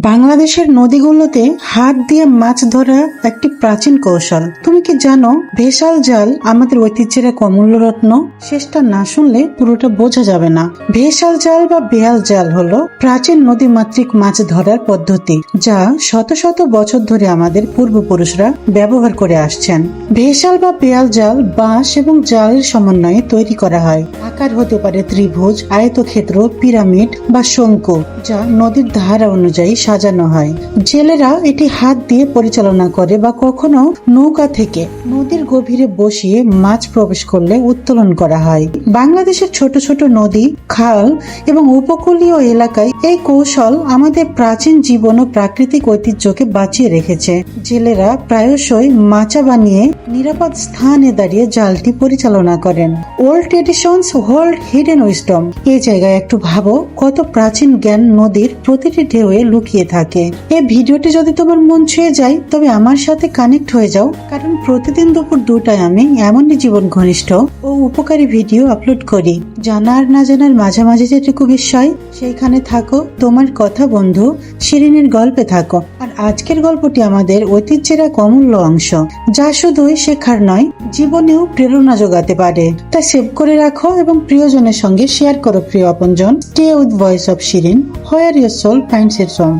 বাংলাদেশের নদীগুলোতে হাত দিয়ে মাছ ধরা একটি প্রাচীন কৌশল। তুমি কি জানো ভেসাল জাল আমাদের ঐতিহ্যের এক অমূল্য রত্ন? শেষটা না শুনলে পুরোটা বোঝা যাবে না। ভেসাল জাল বা বেয়াল জাল হলো প্রাচীন নদীমাতৃক মাছ ধরার পদ্ধতি, যা শত শত বছর ধরে আমাদের পূর্বপুরুষরা ব্যবহার করে আসছেন। ভেসাল বা বেয়াল জাল বাঁশ এবং জালের সমন্বয়ে তৈরি করা হয়। আকার হতে পারে ত্রিভুজ, আয়তক্ষেত্র, পিরামিড বা শঙ্কু, যা নদীর ধারা অনুযায়ী সাজানো হয়। জেলেরা এটি হাত দিয়ে পরিচালনা করে বা কখনো নৌকা থেকে নদীর গভীরে বসিয়ে মাছ প্রবেশ করলে উত্তোলন করা হয়। বাংলাদেশের ছোট ছোট নদী, খাল এবং উপকূলীয় এলাকায় এই কৌশল আমাদের প্রাচীন জীবন ও প্রাকৃতিক ঐতিহ্যকে বাঁচিয়ে রেখেছে। জেলেরা প্রায়শই মাচা বানিয়ে নিরাপদ স্থানে দাঁড়িয়ে জালটি পরিচালনা করেন। Old traditions hold hidden wisdom. এই জায়গায় একটু ভাবো, কত প্রাচীন জ্ঞান নদীর প্রতিটি ঢেউয়ে লুকিয়ে থাকে। এই ভিডিওটি যদি তোমার মন ছুঁয়ে যায়, তবে আমার সাথে কানেক্ট হয়ে যাও, কারণ প্রতিদিন দুপুর 2টায় আমি এমনই জীবন ঘনিষ্ঠ ও উপকারী ভিডিও আপলোড করি। জানার না জানার মাঝামাঝি যেটুকু বিষয়, সেইখানে থাকো। তোমার কথা বন্ধু শিরিনের গল্পে থাকো। আর আজকের গল্পটি আমাদের ঐতিহ্যের এক অমূল্য অংশ, যা শুধুই শেখার নয়, জীবনেও প্রেরণা যোগাতে পারে। তাই সেভ করে রাখো এবং প্রিয়জনের সঙ্গে শেয়ার করো। প্রিয় আপনজন, stay with Voice of Shirin, where your soul finds its home.